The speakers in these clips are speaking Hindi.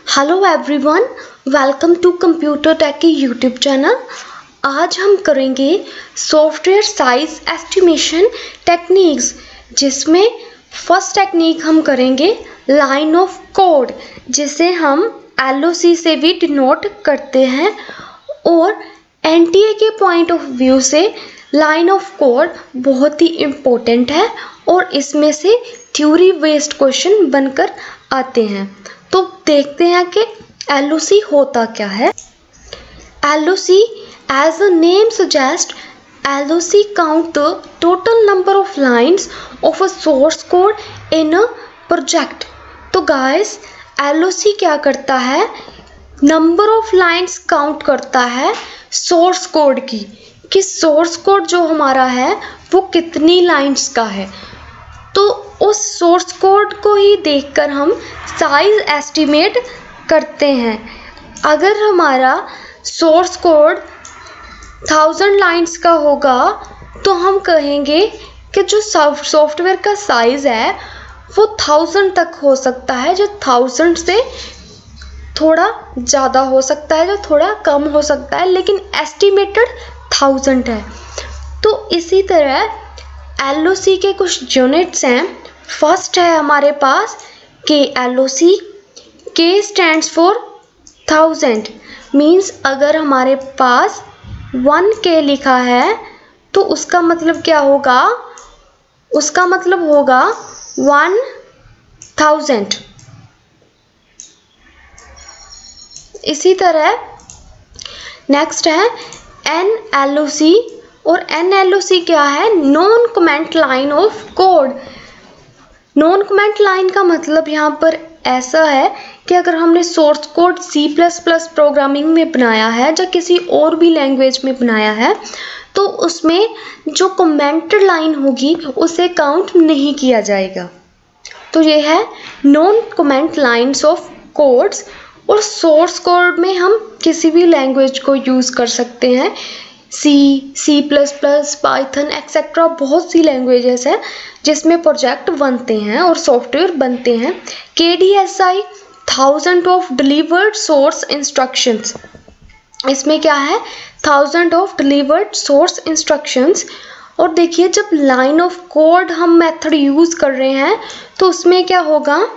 Hello everyone, welcome to computer tech की यूट्यूब चैनल। आज हम करेंगे सॉफ्टवेयर साइज एस्टिमेशन टेक्निक्स, जिसमें फर्स्ट टेक्निक हम करेंगे लाइन ऑफ कोड, जिसे हम LOC से भी डिनोट करते हैं। और NTA के पॉइंट ऑफ व्यू से लाइन ऑफ कोड बहुत ही इम्पोर्टेंट है और इसमें से थ्योरी बेस्ड क्वेश्चन बनकर आते हैं। तो देखते हैं कि LOC होता क्या है। LOC, as the name suggests, LOC count the total number of lines of a source code in a project। तो guys, LOC क्या करता है? नंबर ऑफ लाइन्स काउंट करता है सोर्स कोड की, कि सोर्स कोड जो हमारा है वो कितनी लाइन्स का है। तो उस सोर्स कोड को ही देखकर हम साइज एस्टिमेट करते हैं। अगर हमारा सोर्स कोड 1000 लाइन्स का होगा तो हम कहेंगे कि जो सॉफ्टवेयर का साइज़ है वो 1000 तक हो सकता है, जो 1000 से थोड़ा ज़्यादा हो सकता है, जो थोड़ा कम हो सकता है, लेकिन एस्टिमेटेड 1000 है। तो इसी तरह LOC के कुछ यूनिट्स हैं। फर्स्ट है हमारे पास KLOC। K stands for 1000, means अगर हमारे पास 1K लिखा है तो उसका मतलब क्या होगा? उसका मतलब होगा 1000। इसी तरह नेक्स्ट है NLOC, और NLOC क्या है? Non comment line of code. Non comment line का मतलब यहाँ पर ऐसा है कि अगर हमने सोर्स कोड C++ प्रोग्रामिंग में बनाया है या किसी और भी लैंग्वेज में बनाया है तो उसमें जो कमेंटेड लाइन होगी उसे काउंट नहीं किया जाएगा। तो ये है non comment lines of codes. और सोर्स कोड में हम किसी भी लैंग्वेज को यूज़ कर सकते हैं, C++, पाइथन एक्सेट्रा, बहुत सी लैंग्वेजेस हैं जिसमें प्रोजेक्ट बनते हैं और सॉफ्टवेयर बनते हैं। KDSI 1000 of delivered source instructions, इसमें क्या है? 1000 ऑफ डिलीवर्ड सोर्स इंस्ट्रक्शंस। और देखिए, जब लाइन ऑफ कोड हम मेथड यूज़ कर रहे हैं तो उसमें क्या होगा?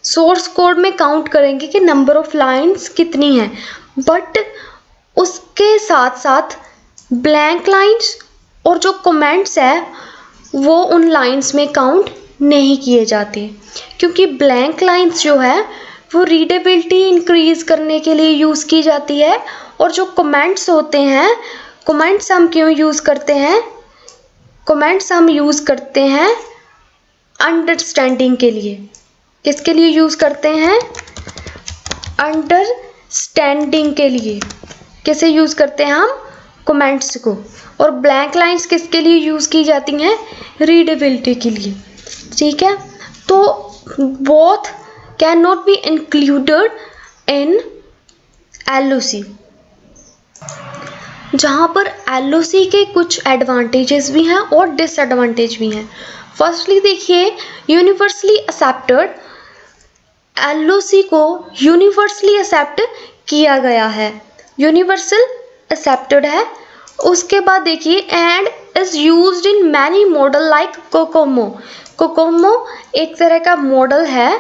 सोर्स कोड में काउंट करेंगे कि नंबर ऑफ लाइन्स कितनी हैं, बट उसके साथ साथ ब्लैंक लाइन्स और जो कमेंट्स है वो उन लाइन्स में काउंट नहीं किए जाते, क्योंकि ब्लैंक लाइन्स जो है वो रीडेबिलिटी इंक्रीज करने के लिए यूज़ की जाती है। और जो कमेंट्स होते हैं, कमेंट्स हम क्यों यूज़ करते हैं? कमेंट्स हम यूज़ करते हैं अंडरस्टैंडिंग के लिए। किसके लिए यूज़ करते हैं? अंडरस्टैंडिंग के लिए। कैसे यूज़ करते हैं हम? कमेंट्स को। और ब्लैंक लाइन्स किसके लिए यूज़ की जाती हैं? रीडेबिलिटी के लिए। ठीक है, तो both can not be included in LOC। जहाँ पर LOC के कुछ एडवांटेजेस भी हैं और डिसएडवांटेज भी हैं। फर्स्टली देखिए, यूनिवर्सली एक्सेप्टेड, LOC को यूनिवर्सली एक्सेप्ट किया गया है, यूनिवर्सल एक्सेप्टेड है। उसके बाद देखिए, and is used in many model like Kokomo. Kokomo एक तरह का मॉडल है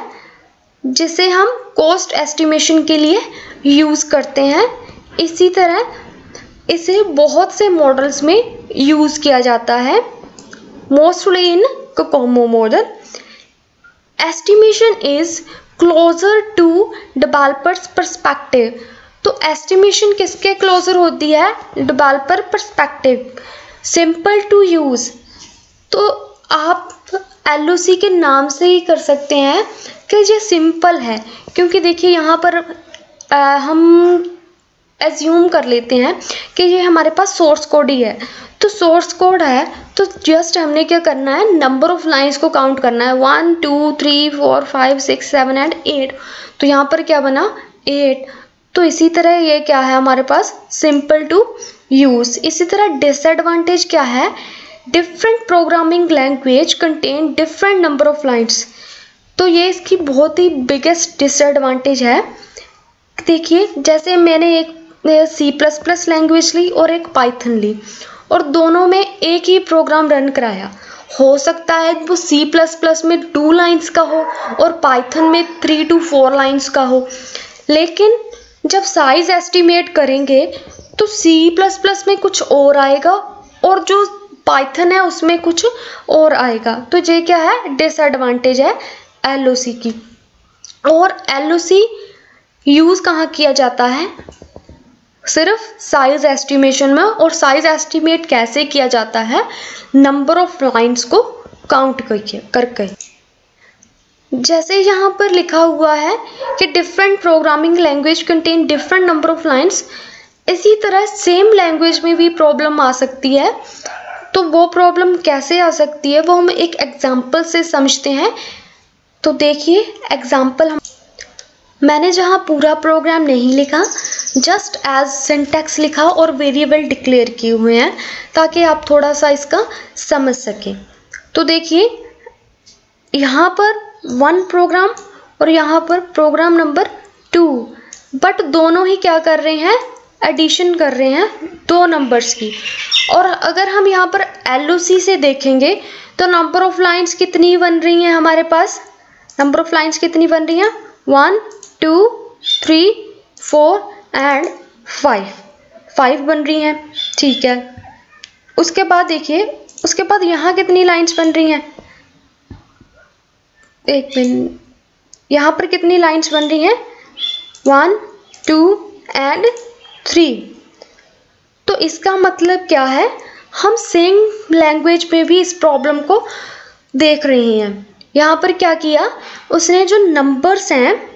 जिसे हम कॉस्ट एस्टिमेशन के लिए यूज़ करते हैं। इसी तरह इसे बहुत से मॉडल्स में यूज़ किया जाता है, mostly in COCOMO model. Estimation is closer to developers perspective. तो एस्टिमेशन किसके क्लोजर होती है? Developer perspective. Simple to use, तो आप LOC के नाम से ही कर सकते हैं कि ये सिंपल है, क्योंकि देखिए यहाँ पर हम एज्यूम कर लेते हैं कि ये हमारे पास सोर्स कोड ही है। तो सोर्स कोड है तो जस्ट हमने क्या करना है? नंबर ऑफ लाइन्स को काउंट करना है, 1 2 3 4 5 6 7 एंड 8। तो यहाँ पर क्या बना? 8। तो इसी तरह ये क्या है हमारे पास? Simple to use. इसी तरह डिसएडवांटेज क्या है? Different programming language contain different number of lines. तो ये इसकी बहुत ही बिगेस्ट डिसएडवांटेज है। देखिए, जैसे मैंने एक C++ लैंग्वेज ली और एक पाइथन ली और दोनों में एक ही प्रोग्राम रन कराया। हो सकता है वो C++ में 2 लाइन्स का हो और पाइथन में 3 to 4 लाइन्स का हो, लेकिन जब साइज एस्टिमेट करेंगे तो C++ में कुछ और आएगा और जो पाइथन है उसमें कुछ और आएगा। तो ये क्या है, डिसएडवांटेज है LOC की। और LOC यूज़ कहाँ किया जाता है, सिर्फ साइज एस्टिमेशन में। और साइज एस्टिमेट कैसे किया जाता है, नंबर ऑफ लाइन्स को काउंट करके। जैसे यहाँ पर लिखा हुआ है कि different programming language contain different number of lines, इसी तरह सेम लैंग्वेज में भी प्रॉब्लम आ सकती है। तो वो प्रॉब्लम कैसे आ सकती है वो हम एक एग्जाम्पल से समझते हैं। तो देखिए एग्जाम्पल, मैंने जहाँ पूरा प्रोग्राम नहीं लिखा, जस्ट एज सिंटैक्स लिखा और वेरिएबल डिक्लेयर किए हुए हैं ताकि आप थोड़ा सा इसका समझ सकें। तो देखिए यहाँ पर 1 प्रोग्राम और यहाँ पर प्रोग्राम नंबर 2, बट दोनों ही क्या कर रहे हैं, एडिशन कर रहे हैं 2 नंबर्स की। और अगर हम यहाँ पर LOC से देखेंगे तो नंबर ऑफ लाइन्स कितनी बन रही हैं हमारे पास, नंबर ऑफ लाइन्स कितनी बन रही हैं, 1 2 3 4 एंड 5 बन रही हैं। ठीक है, उसके बाद देखिए, उसके बाद यहाँ कितनी लाइन्स बन रही हैं, एक मिनट, यहाँ पर कितनी लाइन्स बन रही हैं, 1 2 एंड 3। तो इसका मतलब क्या है, हम सेम लैंग्वेज में भी इस प्रॉब्लम को देख रहे हैं। यहाँ पर क्या किया उसने, जो नंबर्स हैं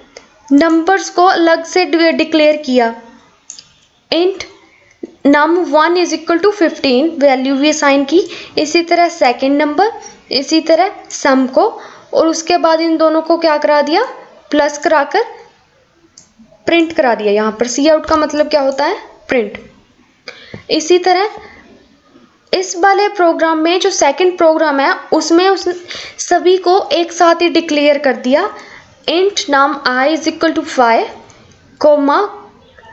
नंबर्स को अलग से डिक्लेयर किया। Int num1 is equal to 15 value भी असाइन की, इसी तरह सेकंड नंबर, इसी तरह सम को, और उसके बाद इन दोनों को क्या करा दिया, प्लस कराकर प्रिंट करा दिया। यहाँ पर सी आउट का मतलब क्या होता है, प्रिंट। इसी तरह इस वाले प्रोग्राम में जो सेकंड प्रोग्राम है उसमें उस सभी को एक साथ ही डिक्लेयर कर दिया। Int num I is equal to 5, comma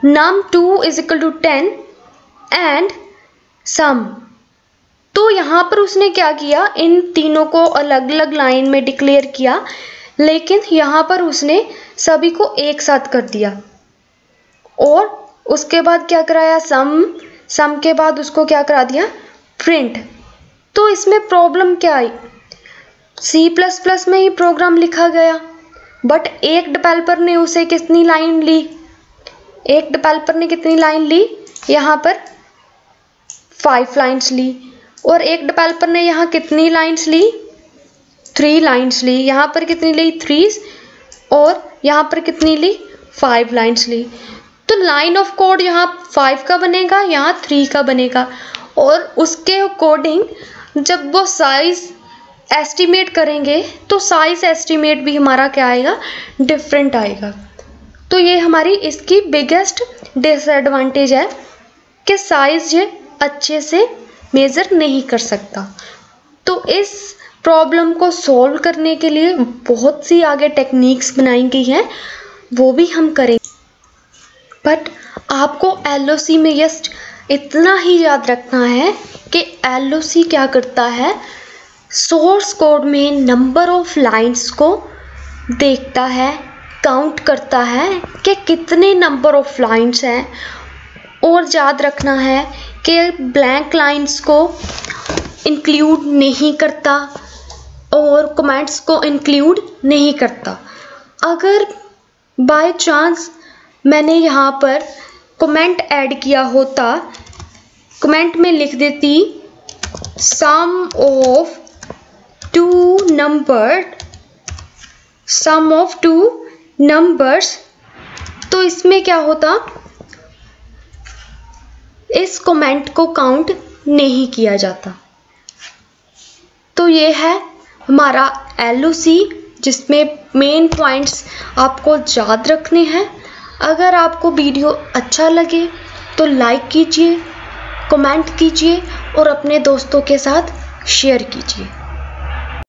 num2 is equal to 10 and sum. तो यहाँ पर उसने क्या किया, इन तीनों को अलग अलग लाइन में डिक्लेयर किया, लेकिन यहाँ पर उसने सभी को एक साथ कर दिया। और उसके बाद क्या कराया, सम के बाद उसको क्या करा दिया, प्रिंट। तो इसमें प्रॉब्लम क्या आई, C++ में ही प्रोग्राम लिखा गया, बट एक डेवलपर ने उसे कितनी लाइन ली, एक डेवलपर ने कितनी लाइन ली, यहाँ पर 5 लाइन्स ली, और एक डेवलपर ने यहाँ कितनी लाइन्स ली, 3 लाइन्स ली। यहाँ पर कितनी ली, 3, और यहाँ पर कितनी ली, 5 लाइन्स ली। तो लाइन ऑफ कोड यहाँ 5 का बनेगा, यहाँ 3 का बनेगा, और उसके अकॉर्डिंग जब वो साइज एस्टिमेट करेंगे तो साइज एस्टिमेट भी हमारा क्या आएगा, डिफरेंट आएगा। तो ये हमारी इसकी बिगेस्ट डिसएडवांटेज है कि साइज ये अच्छे से मेज़र नहीं कर सकता। तो इस प्रॉब्लम को सॉल्व करने के लिए बहुत सी आगे टेक्निक्स बनाई गई हैं, वो भी हम करेंगे। बट आपको LOC में जस्ट इतना ही याद रखना है कि LOC क्या करता है, सोर्स कोड में नंबर ऑफ लाइन्स को देखता है, काउंट करता है कि कितने नंबर ऑफ लाइन्स हैं, और याद रखना है कि ब्लैंक लाइन्स को इंक्लूड नहीं करता और कमेंट्स को इंक्लूड नहीं करता। अगर बाय चांस मैंने यहाँ पर कमेंट ऐड किया होता, कमेंट में लिख देती सम ऑफ टू नंबर्स, तो इसमें क्या होता, इस कमेंट को काउंट नहीं किया जाता। तो ये है हमारा LOC, जिसमें मेन पॉइंट्स आपको याद रखने हैं। अगर आपको वीडियो अच्छा लगे तो लाइक कीजिए, कमेंट कीजिए और अपने दोस्तों के साथ शेयर कीजिए।